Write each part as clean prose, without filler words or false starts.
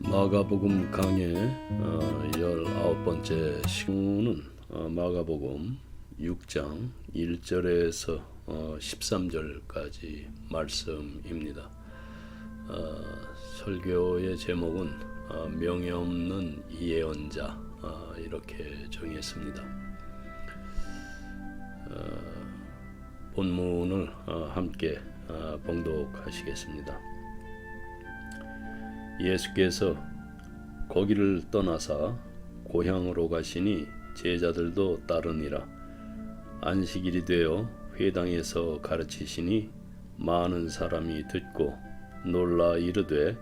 마가복음 강의 19번째 시간은 마가복음 6장 1절에서 13절까지 말씀입니다. 설교의 제목은 명예 없는 예언자 이렇게 정했습니다. 본문을 함께 봉독하시겠습니다. 예수께서 거기를 떠나사 고향으로 가시니 제자들도 따르니라. 안식일이 되어 회당에서 가르치시니 많은 사람이 듣고 놀라 이르되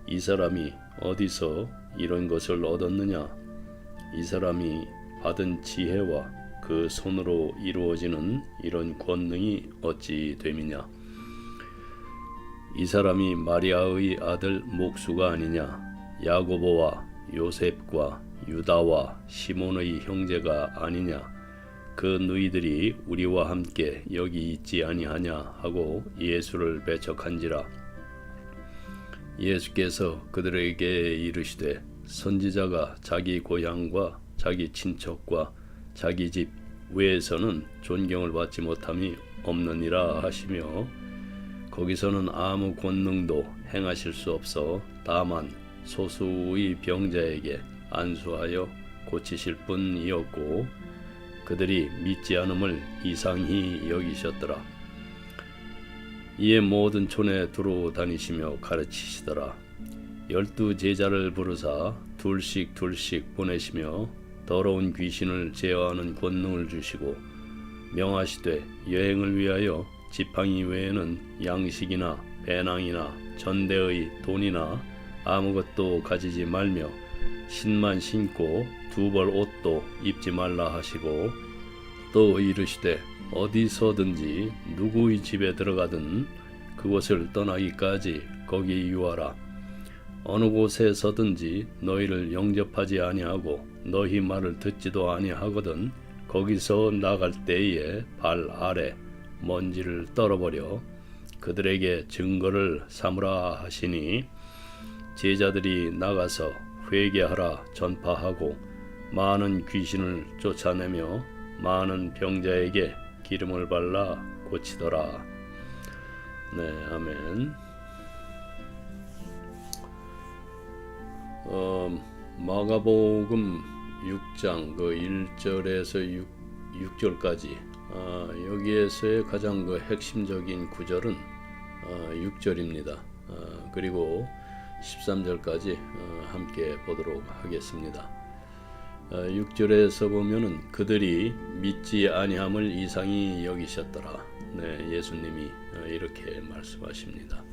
이 사람이 어디서 이런 것을 얻었느냐? 이 사람이 받은 지혜와 그 손으로 이루어지는 이런 권능이 어찌 됨이냐? 이 사람이 마리아의 아들 목수가 아니냐? 야고보와 요셉과 유다와 시몬의 형제가 아니냐? 그 너희들이 우리와 함께 여기 있지 아니하냐 하고 예수를 배척한지라. 예수께서 그들에게 이르시되 선지자가 자기 고향과 자기 친척과 자기 집 외에서는 존경을 받지 못함이 없느니라 하시며, 거기서는 아무 권능도 행하실 수 없어 다만 소수의 병자에게 안수하여 고치실 뿐이었고, 그들이 믿지 않음을 이상히 여기셨더라. 이에 모든 촌에 두루 다니시며 가르치시더라. 12 제자를 부르사 둘씩 보내시며 더러운 귀신을 제어하는 권능을 주시고 명하시되 여행을 위하여 지팡이 외에는 양식이나 배낭이나 전대의 돈이나 아무것도 가지지 말며 신만 신고 2벌 옷도 입지 말라 하시고, 또 이르시되 어디서든지 누구의 집에 들어가든 그곳을 떠나기까지 거기 유하라. 어느 곳에서든지 너희를 영접하지 아니하고 너희 말을 듣지도 아니하거든 거기서 나갈 때에 발 아래 먼지를 떨어버려 그들에게 증거를 삼으라 하시니, 제자들이 나가서 회개하라 전파하고 많은 귀신을 쫓아내며 많은 병자에게 기름을 발라 고치더라. 네, 아멘. 마가복음 6장 그 1절에서 6절까지 여기에서의 가장 그 핵심적인 구절은 6절입니다. 그리고 13절까지 함께 보도록 하겠습니다. 6절에서 보면은 그들이 믿지 아니함을 이상히 여기셨더라. 네, 예수님이 이렇게 말씀하십니다.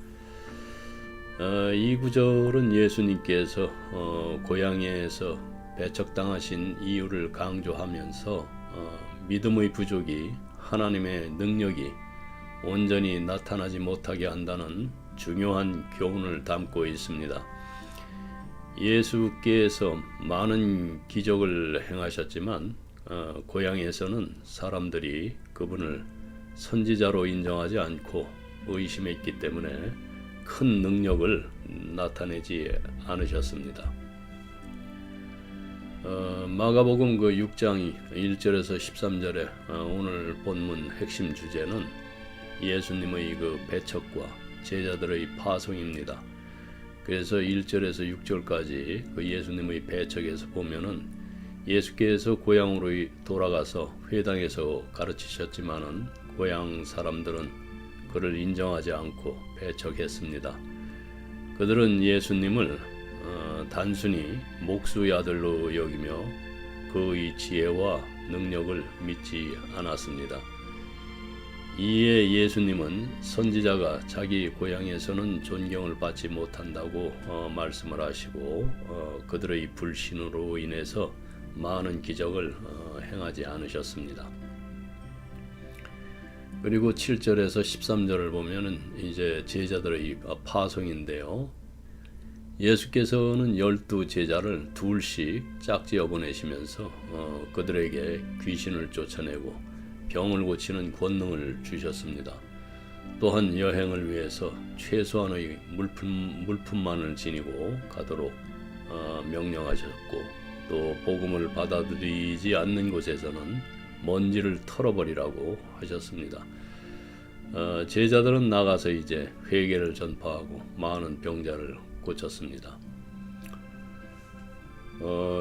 이 구절은 예수님께서 고향에서 배척당하신 이유를 강조하면서 믿음의 부족이 하나님의 능력이 온전히 나타나지 못하게 한다는 중요한 교훈을 담고 있습니다. 예수께서 많은 기적을 행하셨지만 고향에서는 사람들이 그분을 선지자로 인정하지 않고 의심했기 때문에 큰 능력을 나타내지 않으셨습니다. 마가복음 그 6장 1절에서 13절에 오늘 본문 핵심 주제는 예수님의 그 배척과 제자들의 파송입니다. 그래서 1절에서 6절까지 그 예수님의 배척에서 보면은 예수께서 고향으로 돌아가서 회당에서 가르치셨지만은 고향 사람들은 그를 인정하지 않고 배척했습니다. 그들은 예수님을 단순히 목수의 아들로 여기며 그의 지혜와 능력을 믿지 않았습니다. 이에 예수님은 선지자가 자기 고향에서는 존경을 받지 못한다고 말씀을 하시고 그들의 불신으로 인해서 많은 기적을 행하지 않으셨습니다. 그리고 7절에서 13절을 보면은 이제 제자들의 파송인데요. 예수께서는 12 제자를 둘씩 짝지어 보내시면서 그들에게 귀신을 쫓아내고 병을 고치는 권능을 주셨습니다. 또한 여행을 위해서 최소한의 물품만을 지니고 가도록 명령하셨고 또 복음을 받아들이지 않는 곳에서는 먼지를 털어버리라고 하셨습니다. 제자들은 나가서 이제 회개를 전파하고 많은 병자를 고쳤습니다.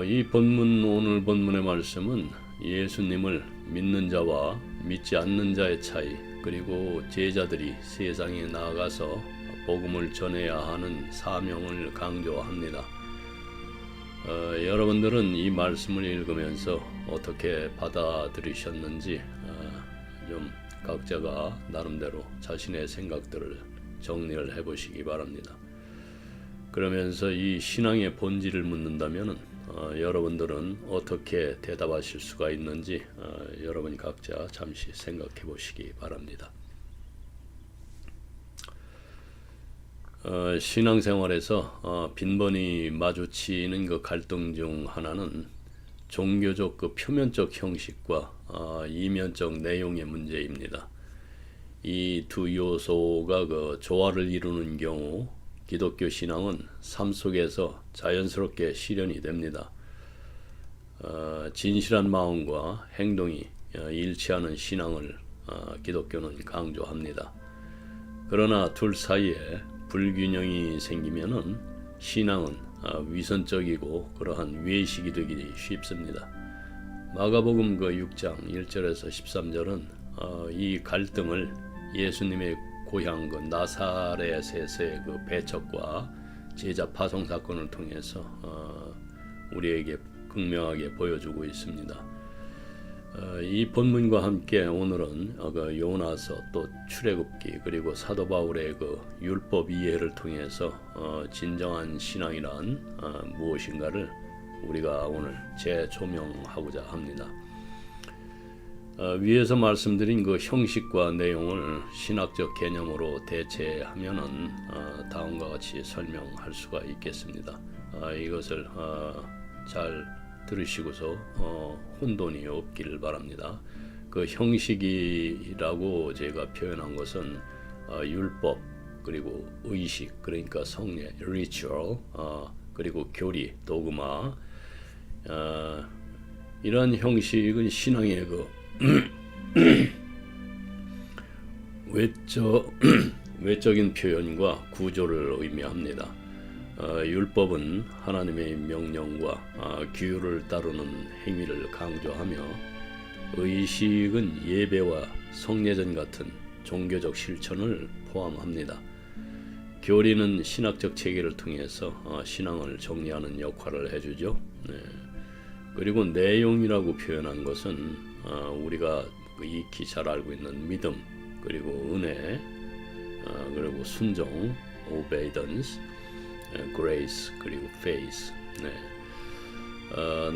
이 오늘 본문의 말씀은 예수님을 믿는 자와 믿지 않는 자의 차이, 그리고 제자들이 세상에 나아가서 복음을 전해야 하는 사명을 강조합니다. 여러분들은 이 말씀을 읽으면서 어떻게 받아들이셨는지 좀 각자가 나름대로 자신의 생각들을 정리를 해보시기 바랍니다. 그러면서 이 신앙의 본질을 묻는다면 여러분들은 어떻게 대답하실 수가 있는지 여러분 각자 잠시 생각해 보시기 바랍니다. 신앙생활에서 빈번히 마주치는 그 갈등 중 하나는 종교적 그 표면적 형식과 이면적 내용의 문제입니다. 이 두 요소가 그 조화를 이루는 경우 기독교 신앙은 삶 속에서 자연스럽게 실현이 됩니다. 진실한 마음과 행동이 일치하는 신앙을 기독교는 강조합니다. 그러나 둘 사이에 불균형이 생기면은 신앙은 위선적이고 그러한 외식이 되기 쉽습니다. 마가복음 그 6장 1절에서 13절은 이 갈등을 예수님의 고향 그 나사렛에서의 그 배척과 제자 파송 사건을 통해서 우리에게 극명하게 보여주고 있습니다. 이 본문과 함께 오늘은 그 요나서 또 출애굽기 그리고 사도 바울의 그 율법 이해를 통해서 진정한 신앙이란 무엇인가를 우리가 오늘 재조명하고자 합니다. 위에서 말씀드린 그 형식과 내용을 신학적 개념으로 대체하면은 다음과 같이 설명할 수가 있겠습니다. 이것을 잘 들으시고서 혼돈이 없기를 바랍니다. 그 형식이라고 제가 표현한 것은 율법 그리고 의식 그러니까 성례 ritual 그리고 교리 도그마 이러한 형식은 신앙의 그 외적인 표현과 구조를 의미합니다. 율법은 하나님의 명령과 규율을 따르는 행위를 강조하며 의식은 예배와 성례전 같은 종교적 실천을 포함합니다. 교리는 신학적 체계를 통해서 신앙을 정리하는 역할을 해주죠. 그리고 내용이라고 표현한 것은 우리가 익히 잘 알고 있는 믿음 그리고 은혜 그리고 순종 obedience grace 그리고 faith.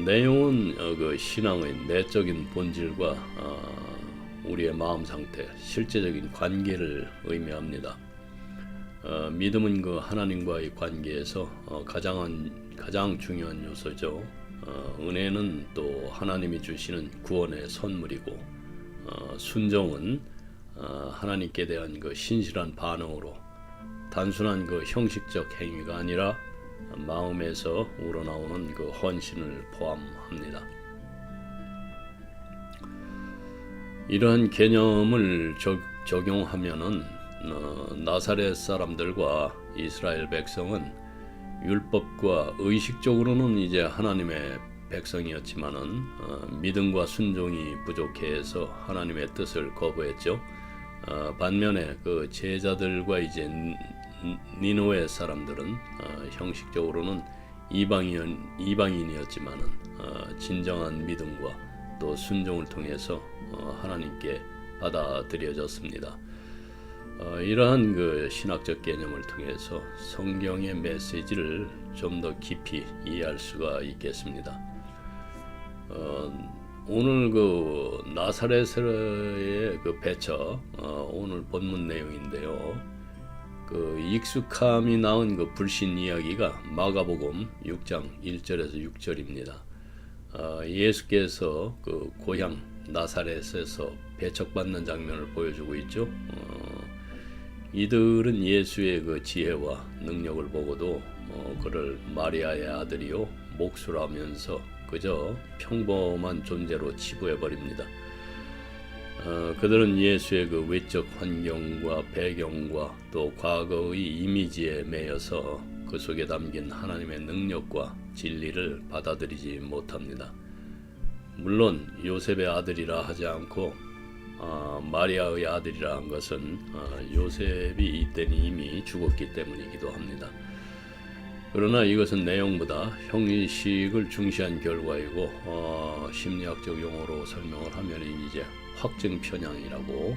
내용은 그 신앙의 내적인 본질과 우리의 마음 상태, 실제적인 관계를 의미합니다. 믿음은 그 하나님과의 관계에서 가장 중요한 요소죠. 은혜는 또 하나님이 주시는 구원의 선물이고 순종은 하나님께 대한 그 신실한 반응으로 단순한 그 형식적 행위가 아니라 마음에서 우러나오는 그 헌신을 포함합니다. 이러한 개념을 적용하면은 나사렛 사람들과 이스라엘 백성은 율법과 의식적으로는 이제 하나님의 백성이었지만은 믿음과 순종이 부족해서 하나님의 뜻을 거부했죠. 반면에 그 제자들과 이제 니느웨 사람들은 형식적으로는 이방인이었지만은 진정한 믿음과 또 순종을 통해서 하나님께 받아들여졌습니다. 이러한 그 신학적 개념을 통해서 성경의 메시지를 좀 더 깊이 이해할 수가 있겠습니다. 오늘 그 나사렛의 그 배척 오늘 본문 내용인데요. 그 익숙함이 나온 그 불신 이야기가 마가복음 6장 1절에서 6절입니다. 예수께서 그 고향 나사렛에서 배척받는 장면을 보여주고 있죠. 이들은 예수의 그 지혜와 능력을 보고도 그를 마리아의 아들이요 목수라면서 그저 평범한 존재로 치부해 버립니다. 그들은 예수의 그 외적 환경과 배경과 또 과거의 이미지에 매여서 그 속에 담긴 하나님의 능력과 진리를 받아들이지 못합니다. 물론 요셉의 아들이라 하지 않고 마리아의 아들이라 한 것은 요셉이 이때는 이미 죽었기 때문이기도 합니다. 그러나 이것은 내용보다 형식을 중시한 결과이고 심리학적 용어로 설명을 하면 이제 확증 편향이라고,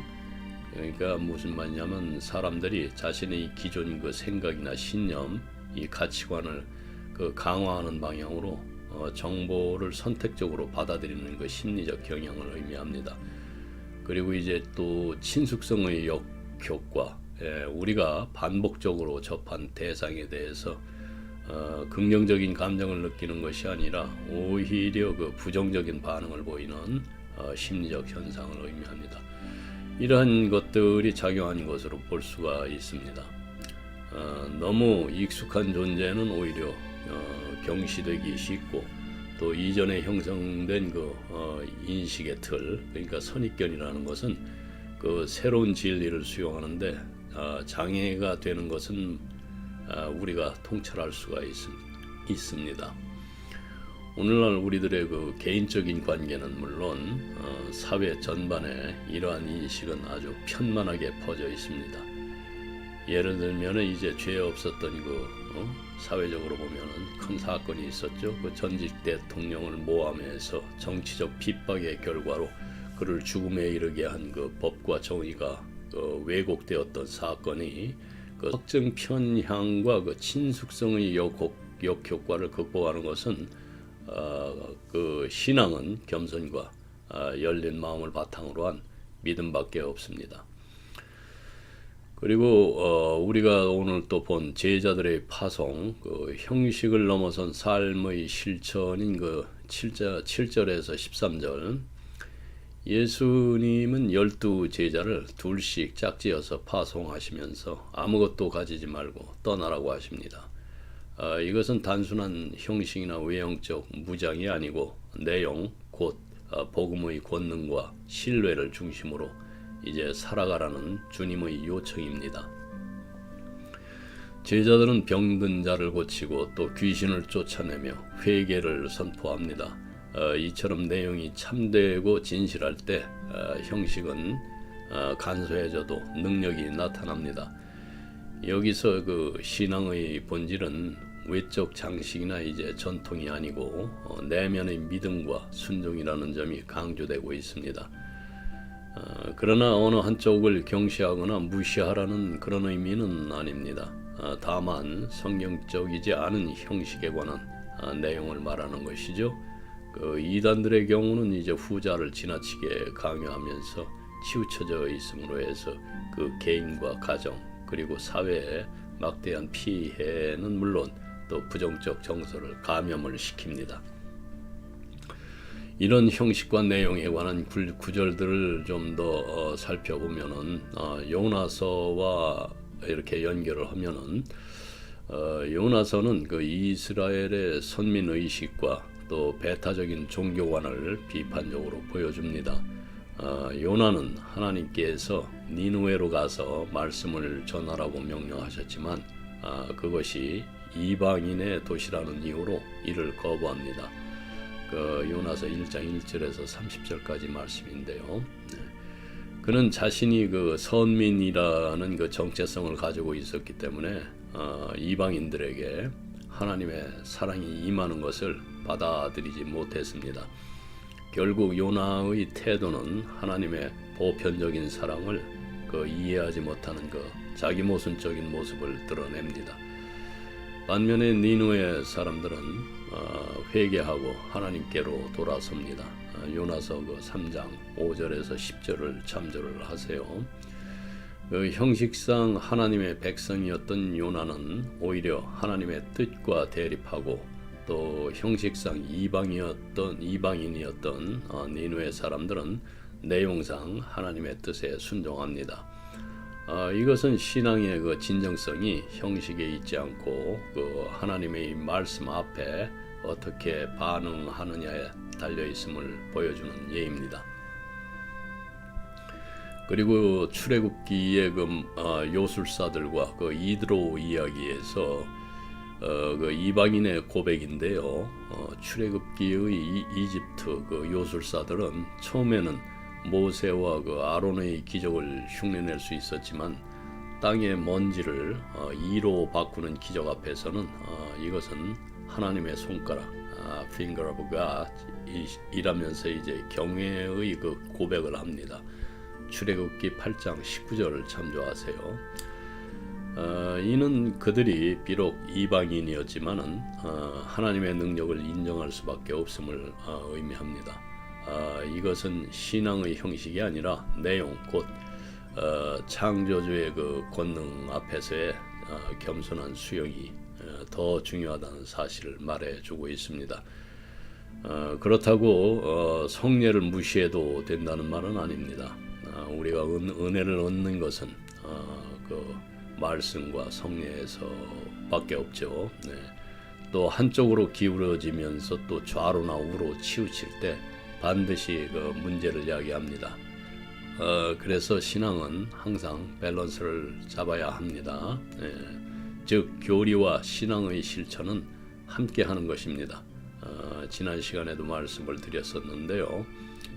그러니까 무슨 말이냐면 사람들이 자신의 기존 그 생각이나 신념, 이 가치관을 그 강화하는 방향으로 정보를 선택적으로 받아들이는 그 심리적 경향을 의미합니다. 그리고 이제 또 친숙성의 역효과, 우리가 반복적으로 접한 대상에 대해서 긍정적인 감정을 느끼는 것이 아니라 오히려 그 부정적인 반응을 보이는 심리적 현상을 의미합니다. 이러한 것들이 작용한 것으로 볼 수가 있습니다. 너무 익숙한 존재는 오히려 경시되기 쉽고, 또 이전에 형성된 그 인식의 틀, 그러니까 선입견이라는 것은 그 새로운 진리를 수용하는데 장애가 되는 것은 우리가 통찰할 수가 있습니다. 오늘날 우리들의 그 개인적인 관계는 물론 사회 전반에 이러한 인식은 아주 편만하게 퍼져 있습니다. 예를 들면 이제 죄 없었던 그 사회적으로 보면은 큰 사건이 있었죠. 그 전직 대통령을 모함해서 정치적 핍박의 결과로 그를 죽음에 이르게 한 그 법과 정의가 왜곡되었던 사건이 그 확증 편향과 그 친숙성의 역효과를 극복하는 것은 그 신앙은 겸손과 열린 마음을 바탕으로 한 믿음밖에 없습니다. 그리고 우리가 오늘 또 본 제자들의 파송, 그 형식을 넘어선 삶의 실천인 그 7절에서 13절, 예수님은 12 제자를 둘씩 짝지어서 파송하시면서 아무것도 가지지 말고 떠나라고 하십니다. 이것은 단순한 형식이나 외형적 무장이 아니고 내용, 곧 복음의 권능과 신뢰를 중심으로 이제 살아가라는 주님의 요청입니다. 제자들은 병든 자를 고치고 또 귀신을 쫓아내며 회개를 선포합니다. 이처럼 내용이 참되고 진실할 때 형식은 간소해져도 능력이 나타납니다. 여기서 그 신앙의 본질은 외적 장식이나 이제 전통이 아니고 내면의 믿음과 순종이라는 점이 강조되고 있습니다. 그러나 어느 한쪽을 경시하거나 무시하라는 그런 의미는 아닙니다. 다만 성경적이지 않은 형식에 관한 내용을 말하는 것이죠. 그 이단들의 경우는 이제 후자를 지나치게 강요하면서 치우쳐져 있음으로 해서 그 개인과 가정 그리고 사회에 막대한 피해는 물론 또 부정적 정서를 감염을 시킵니다. 이런 형식과 내용에 관한 구절들을 좀 더 살펴보면은 요나서와 이렇게 연결을 하면은 요나서는 그 이스라엘의 선민 의식과 또 배타적인 종교관을 비판적으로 보여줍니다. 요나는 하나님께서 니느웨로 가서 말씀을 전하라고 명령하셨지만 그것이 이방인의 도시라는 이유로 이를 거부합니다. 그 요나서 1장 1절에서 30절까지 말씀인데요. 그는 자신이 그 선민이라는 그 정체성을 가지고 있었기 때문에 이방인들에게 하나님의 사랑이 임하는 것을 받아들이지 못했습니다. 결국 요나의 태도는 하나님의 보편적인 사랑을 그 이해하지 못하는 그 자기 모순적인 모습을 드러냅니다. 반면에 니느웨 사람들은 회개하고 하나님께로 돌아섭니다. 요나서 그 3장 5절에서 10절을 참조를 하세요. 그 형식상 하나님의 백성이었던 요나는 오히려 하나님의 뜻과 대립하고 또 형식상 이방인이었던 니느웨 사람들은 내용상 하나님의 뜻에 순종합니다. 이것은 신앙의 그 진정성이 형식에 있지 않고 그 하나님의 말씀 앞에 어떻게 반응하느냐에 달려 있음을 보여주는 예입니다. 그리고 출애굽기의 그 요술사들과 그 이드로 이야기에서 그 이방인의 고백인데요. 출애굽기의 이집트 그 요술사들은 처음에는 모세와 그 아론의 기적을 흉내낼 수 있었지만 땅의 먼지를 이로 바꾸는 기적 앞에서는 이것은 하나님의 손가락, finger of God 이라면서 이제 경외의 그 고백을 합니다. 출애굽기 8장 19절을 참조하세요. 이는 그들이 비록 이방인이었지만은 하나님의 능력을 인정할 수밖에 없음을 의미합니다. 이것은 신앙의 형식이 아니라 내용, 곧 창조주의 그 권능 앞에서의 겸손한 수용이 더 중요하다는 사실을 말해주고 있습니다. 그렇다고 성례를 무시해도 된다는 말은 아닙니다. 우리가 은혜를 얻는 것은 그 말씀과 성례에서밖에 없죠. 네. 또 한쪽으로 기울어지면서 또 좌로나 우로 치우칠 때 반드시 그 문제를 야기합니다. 그래서 신앙은 항상 밸런스를 잡아야 합니다. 네. 즉 교리와 신앙의 실천은 함께하는 것입니다. 지난 시간에도 말씀을 드렸었는데요.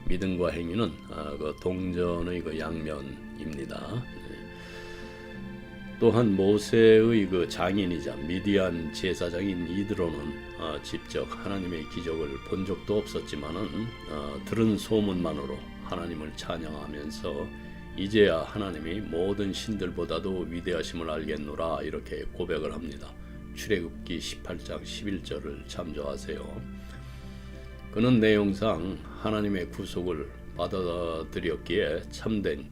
믿음과 행위는 그 동전의 그 양면입니다. 또한 모세의 그 장인이자 미디안 제사장인 이드로는 직접 하나님의 기적을 본 적도 없었지만은 들은 소문만으로 하나님을 찬양하면서 이제야 하나님이 모든 신들보다도 위대하심을 알겠노라 이렇게 고백을 합니다. 출애굽기 18장 11절을 참조하세요. 그는 내용상 하나님의 구속을 받아들였기에 참된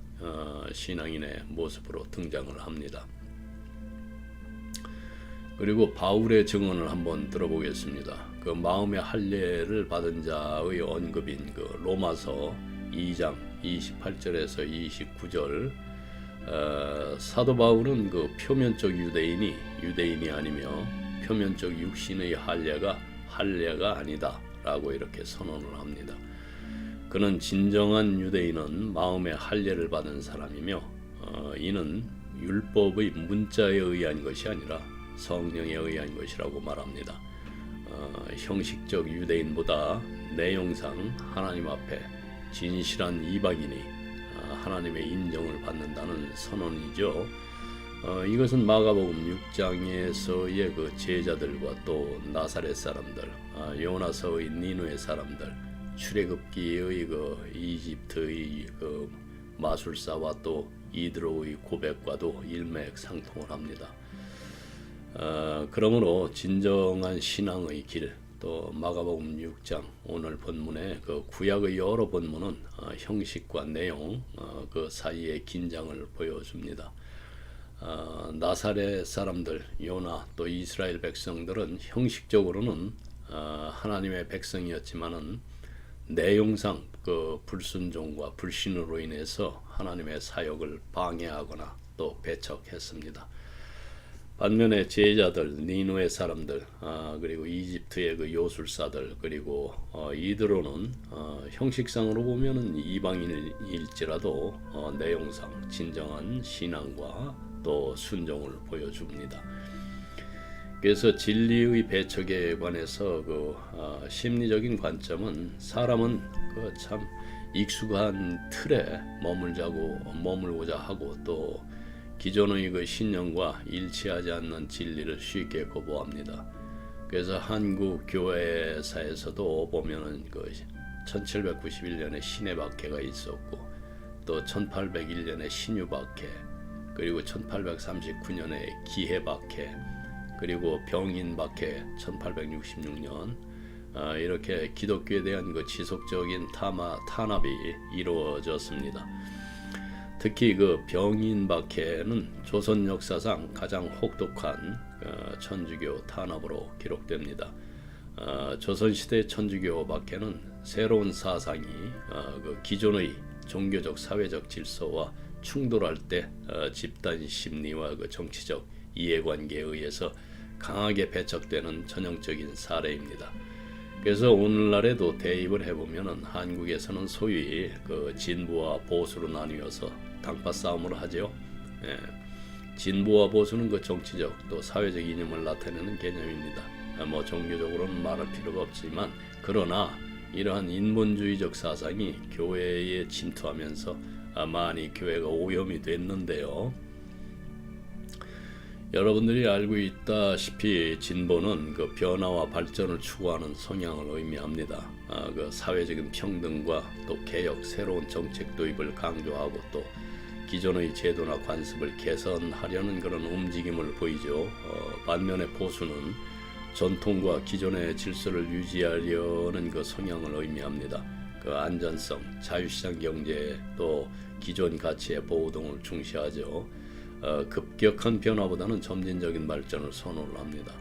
신앙인의 모습으로 등장을 합니다. 그리고 바울의 증언을 한번 들어보겠습니다. 그 마음의 할례를 받은 자의 언급인 그 로마서 2장 28절에서 29절. 사도 바울은 그 표면적 유대인이 아니며 표면적 육신의 할례가 아니다라고 이렇게 선언을 합니다. 그는 진정한 유대인은 마음의 할례를 받은 사람이며 이는 율법의 문자에 의한 것이 아니라 성령에 의한 것이라고 말합니다. 형식적 유대인보다 내용상 하나님 앞에 진실한 이방인이 하나님의 인정을 받는다는 선언이죠. 이것은 마가복음 6장에서의 그 제자들과 또 나사렛 사람들, 요나서의 니누의 사람들, 출애굽기의 그 이집트의 그 마술사와 또 이드로의 고백과도 일맥상통을 합니다. 그러므로 진정한 신앙의 길, 또 마가복음 6장 오늘 본문의 그 구약의 여러 본문은 형식과 내용 그 사이의 긴장을 보여줍니다. 나사렛 사람들, 요나 또 이스라엘 백성들은 형식적으로는 하나님의 백성이었지만은 내용상 그 불순종과 불신으로 인해서 하나님의 사역을 방해하거나 또 배척했습니다. 반면에 제자들, 니누의 사람들, 그리고 이집트의 그 요술사들, 그리고 이드로는 형식상으로 보면은 이방인일지라도 내용상 진정한 신앙과 또 순종을 보여줍니다. 그래서 진리의 배척에 관해서 그 심리적인 관점은 사람은 그 참 익숙한 틀에 머물고자 하고 또 기존의 그 신념과 일치하지 않는 진리를 쉽게 거부합니다. 그래서 한국 교회사에서도 보면은 그 1791년에 신의 박해가 있었고 또 1801년에 신유 박해, 그리고 1839년에 기해 박해, 그리고 병인 박해 1866년 이렇게 기독교에 대한 그 지속적인 탄압이 이루어졌습니다. 특히 그 병인 박해는 조선 역사상 가장 혹독한 천주교 탄압으로 기록됩니다. 조선시대 천주교 박해는 새로운 사상이 그 기존의 종교적 사회적 질서와 충돌할 때 집단 심리와 그 정치적 이해관계에 의해서 강하게 배척되는 전형적인 사례입니다. 그래서 오늘날에도 대입을 해보면은 한국에서는 소위 그 진보와 보수로 나뉘어서 당파 싸움을 하죠. 예. 진보와 보수는 그 정치적 또 사회적 이념을 나타내는 개념입니다. 뭐 종교적으로는 말할 필요가 없지만 그러나 이러한 인본주의적 사상이 교회에 침투하면서 많이 교회가 오염이 됐는데요. 여러분들이 알고 있다시피 진보는 그 변화와 발전을 추구하는 성향을 의미합니다. 그 사회적인 평등과 또 개혁, 새로운 정책 도입을 강조하고 또 기존의 제도나 관습을 개선하려는 그런 움직임을 보이죠. 반면에 보수는 전통과 기존의 질서를 유지하려는 그 성향을 의미합니다. 그 안전성, 자유시장 경제 또 기존 가치의 보호 등을 중시하죠. 급격한 변화보다는 점진적인 발전을 선호를 합니다.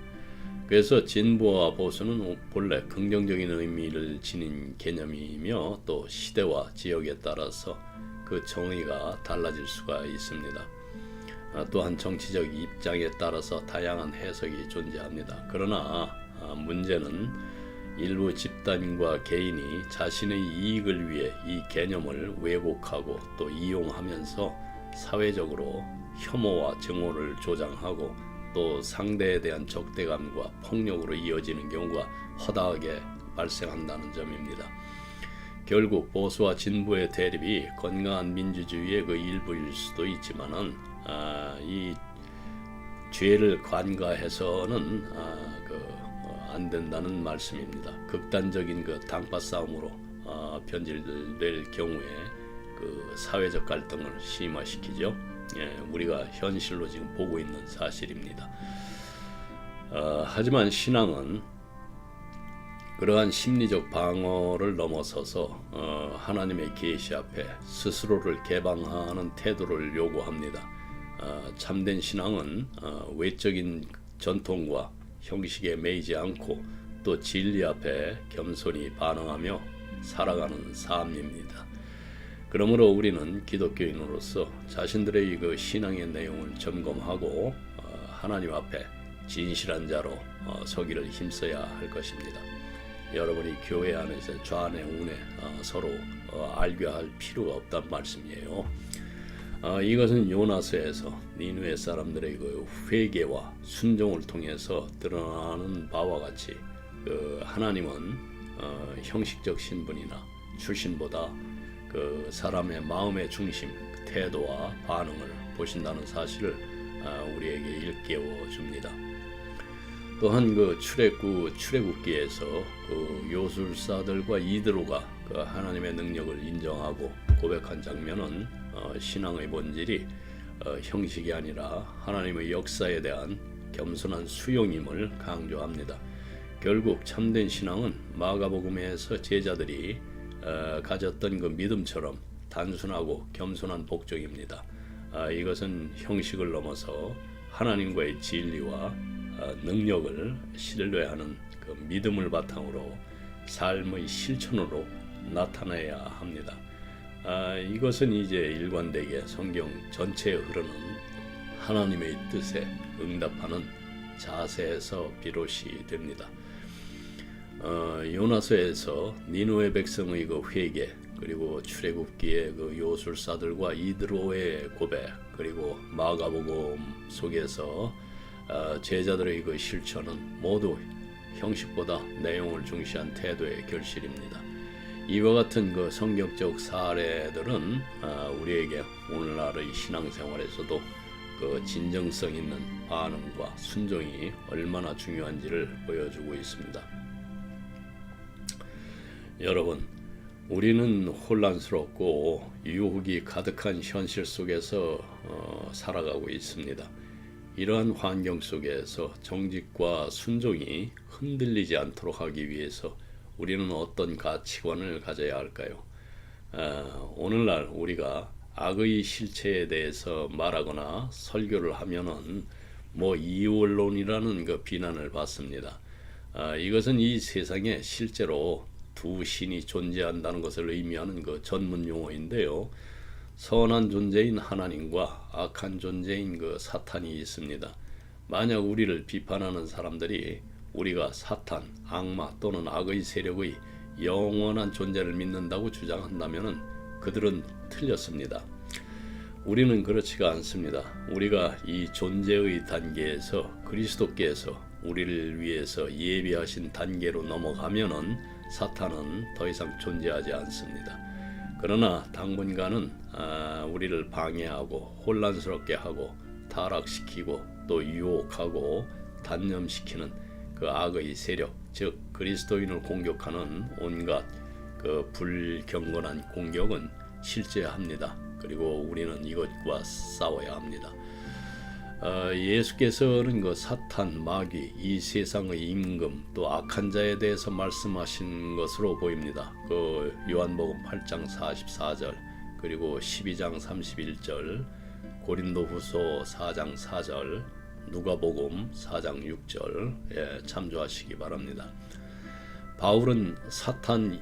그래서 진보와 보수는 본래 긍정적인 의미를 지닌 개념이며 또 시대와 지역에 따라서 그 정의가 달라질 수가 있습니다. 또한 정치적 입장에 따라서 다양한 해석이 존재합니다. 그러나 문제는 일부 집단과 개인이 자신의 이익을 위해 이 개념을 왜곡하고 또 이용하면서 사회적으로 혐오와 증오를 조장하고 또 상대에 대한 적대감과 폭력으로 이어지는 경우가 허다하게 발생한다는 점입니다. 결국 보수와 진보의 대립이 건강한 민주주의의 그 일부일 수도 있지만은 이 죄를 관가해서는 안 된다는 말씀입니다. 극단적인 그 당파 싸움으로 변질될 경우에 그 사회적 갈등을 심화시키죠. 우리가 현실로 지금 보고 있는 사실입니다. 하지만 신앙은 그러한 심리적 방어를 넘어서서 하나님의 계시 앞에 스스로를 개방하는 태도를 요구합니다. 참된 신앙은 외적인 전통과 형식에 매이지 않고 또 진리 앞에 겸손히 반응하며 살아가는 삶입니다. 그러므로 우리는 기독교인으로서 자신들의 그 신앙의 내용을 점검하고 하나님 앞에 진실한 자로 서기를 힘써야 할 것입니다. 여러분이 교회 안에서 좌뇌 우뇌 서로 알교할 필요가 없단 말씀이에요. 이것은 요나서에서 니느웨 사람들의 그 회개와 순종을 통해서 드러나는 바와 같이 그 하나님은 형식적 신분이나 출신보다 그 사람의 마음의 중심, 태도와 반응을 보신다는 사실을 우리에게 일깨워 줍니다. 또한 그 출애굽기에서 그 요술사들과 이드로가 그 하나님의 능력을 인정하고 고백한 장면은 신앙의 본질이 형식이 아니라 하나님의 역사에 대한 겸손한 수용임을 강조합니다. 결국 참된 신앙은 마가복음에서 제자들이 가졌던 그 믿음처럼 단순하고 겸손한 복종입니다. 이것은 형식을 넘어서 하나님과의 진리와 능력을 신뢰하는 그 믿음을 바탕으로 삶의 실천으로 나타나야 합니다. 이것은 이제 일관되게 성경 전체에 흐르는 하나님의 뜻에 응답하는 자세에서 비롯이 됩니다. 요나서에서 니느웨 백성의 그 회개, 그리고 출애굽기의 그 요술사들과 이드로의 고백, 그리고 마가복음 속에서 제자들의 그 실천은 모두 형식보다 내용을 중시한 태도의 결실입니다. 이와 같은 그 성경적 사례들은 우리에게 오늘날의 신앙생활에서도 그 진정성 있는 반응과 순종이 얼마나 중요한지를 보여주고 있습니다. 여러분, 우리는 혼란스럽고 유혹이 가득한 현실 속에서 살아가고 있습니다. 이러한 환경 속에서 정직과 순종이 흔들리지 않도록 하기 위해서 우리는 어떤 가치관을 가져야 할까요? 오늘날 우리가 악의 실체에 대해서 말하거나 설교를 하면은 이원론이라는 그 비난을 받습니다. 이것은 이 세상에 실제로 두 신이 존재한다는 것을 의미하는 그 전문 용어인데요. 선한 존재인 하나님과 악한 존재인 그 사탄이 있습니다. 만약 우리를 비판하는 사람들이 우리가 사탄, 악마 또는 악의 세력의 영원한 존재를 믿는다고 주장한다면 그들은 틀렸습니다. 우리는 그렇지가 않습니다. 우리가 이 존재의 단계에서 그리스도께서 우리를 위해서 예비하신 단계로 넘어가면은 사탄은 더 이상 존재하지 않습니다. 그러나 당분간은 우리를 방해하고 혼란스럽게 하고 타락시키고 또 유혹하고 단념시키는 그 악의 세력, 즉 그리스도인을 공격하는 온갖 그 불경건한 공격은 실제합니다. 그리고 우리는 이것과 싸워야 합니다. 예수께서는 그 사탄, 마귀, 이 세상의 임금 또 악한 자에 대해서 말씀하신 것으로 보입니다. 그 요한복음 8장 44절 그리고 12장 31절 고린도후서 4장 4절 누가복음 4장 6절 참조하시기 바랍니다. 바울은 사탄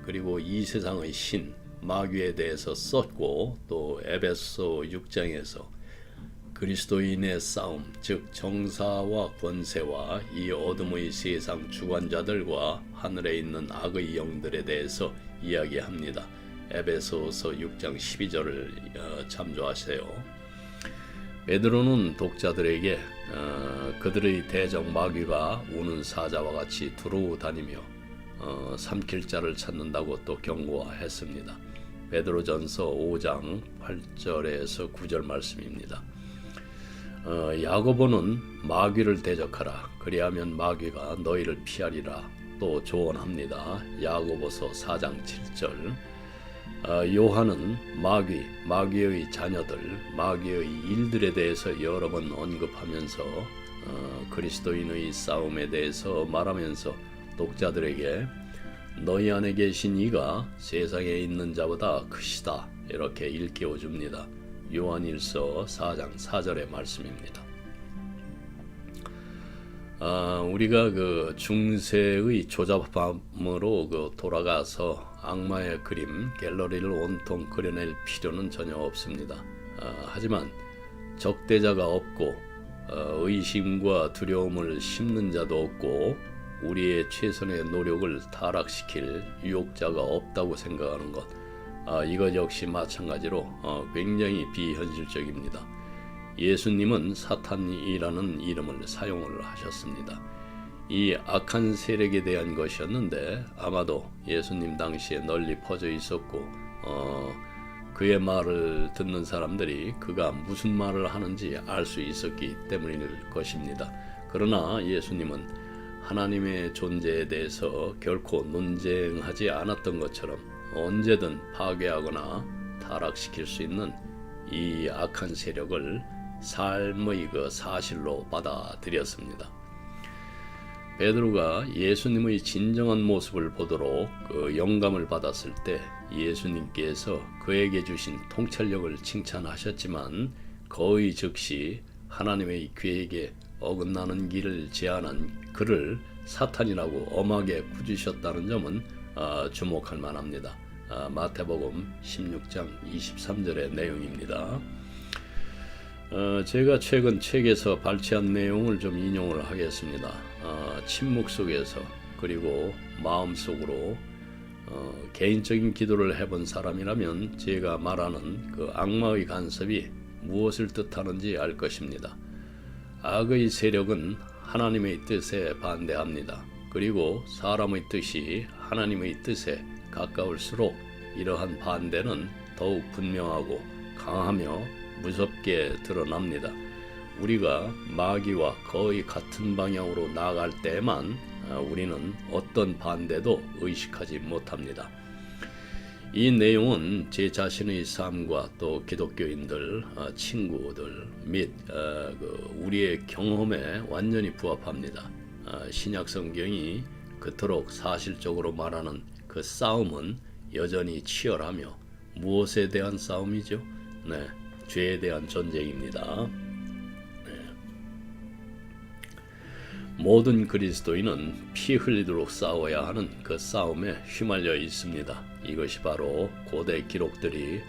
그리고 이 세상의 신 마귀에 대해서 썼고 또 에베소 6장에서 그리스도인의 싸움, 즉 정사와 권세와 이 어둠의 세상 주관자들과 하늘에 있는 악의 영들에 대해서 이야기합니다. 에베소서 6장 12절을 참조하세요. 베드로는 독자들에게 그들의 대적 마귀가 우는 사자와 같이 두루 다니며 삼킬 자를 찾는다고 또 경고했습니다. 베드로전서 5장 8절에서 9절 말씀입니다. 야고보는 마귀를 대적하라. 그리하면 마귀가 너희를 피하리라. 또 조언합니다. 야고보서 4장 7절. 요한은 마귀의 자녀들, 마귀의 일들에 대해서 여러 번 언급하면서 그리스도인의 싸움에 대해서 말하면서 독자들에게 너희 안에 계신 이가 세상에 있는 자보다 크시다 이렇게 일깨워 줍니다. 요한일서 4장 4절의 말씀입니다. 우리가 그 중세의 조잡함으로 돌아가서 악마의 그림 갤러리를 온통 그려낼 필요는 전혀 없습니다. 하지만 적대자가 없고 의심과 두려움을 심는 자도 없고 우리의 최선의 노력을 타락시킬 유혹자가 없다고 생각하는 것, 이것 역시 마찬가지로 굉장히 비현실적입니다. 예수님은 사탄이라는 이름을 사용을 하셨습니다. 이 악한 세력에 대한 것이었는데 아마도 예수님 당시에 널리 퍼져 있었고 그의 말을 듣는 사람들이 그가 무슨 말을 하는지 알 수 있었기 때문일 것입니다. 그러나 예수님은 하나님의 존재에 대해서 결코 논쟁하지 않았던 것처럼 언제든 파괴하거나 타락시킬 수 있는 이 악한 세력을 삶의 그 사실로 받아들였습니다. 베드로가 예수님의 진정한 모습을 보도록 그 영감을 받았을 때 예수님께서 그에게 주신 통찰력을 칭찬하셨지만 거의 즉시 하나님의 계획에 어긋나는 길을 제안한 그를 사탄이라고 엄하게 꾸짖으셨다는 점은 주목할 만합니다. 마태복음 16장 23절의 내용입니다. 제가 최근 책에서 발췌한 내용을 좀 인용을 하겠습니다. 침묵 속에서 그리고 마음속으로 개인적인 기도를 해본 사람이라면 제가 말하는 그 악마의 간섭이 무엇을 뜻하는지 알 것입니다. 악의 세력은 하나님의 뜻에 반대합니다. 그리고 사람의 뜻이 하나님의 뜻에 가까울수록 이러한 반대는 더욱 분명하고 강하며 무섭게 드러납니다. 우리가 마귀와 거의 같은 방향으로 나아갈 때만 우리는 어떤 반대도 의식하지 못합니다. 이 내용은 제 자신의 삶과 또 기독교인들, 친구들 및 우리의 경험에 완전히 부합합니다. 신약 성경이 그토록 사실적으로 말하는 그 싸움은 여전히 치열하며 무엇에 대한 싸움이죠? 네, 죄에 대한 전쟁입니다. 모든 그리스도인은 피 흘리도록 싸워야 하는 그 싸움에 휘말려 있습니다. 이것이 바로 고대 기록들이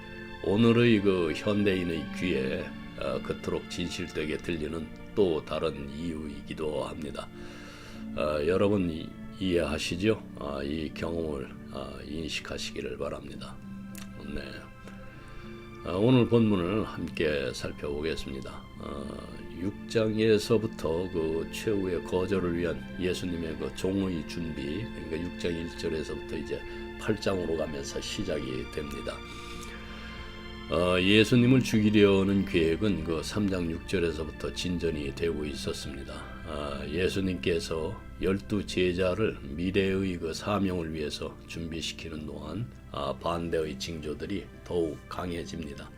오늘의 그 현대인의 귀에 그토록 진실되게 들리는 또 다른 이유이기도 합니다. 여러분 이해하시죠? 이 경험을 인식하시기를 바랍니다. 네. 오늘 본문을 함께 살펴보겠습니다. 6장에서부터 그 최후의 거절을 위한 예수님의 그 종의 준비, 그러니까 6장 1절에서부터 이제 8장으로 가면서 시작이 됩니다. 예수님을 죽이려는 계획은 그 3장 6절에서부터 진전이 되고 있었습니다. 예수님께서 12 제자를 미래의 그 사명을 위해서 준비시키는 동안 반대의 징조들이 더욱 강해집니다.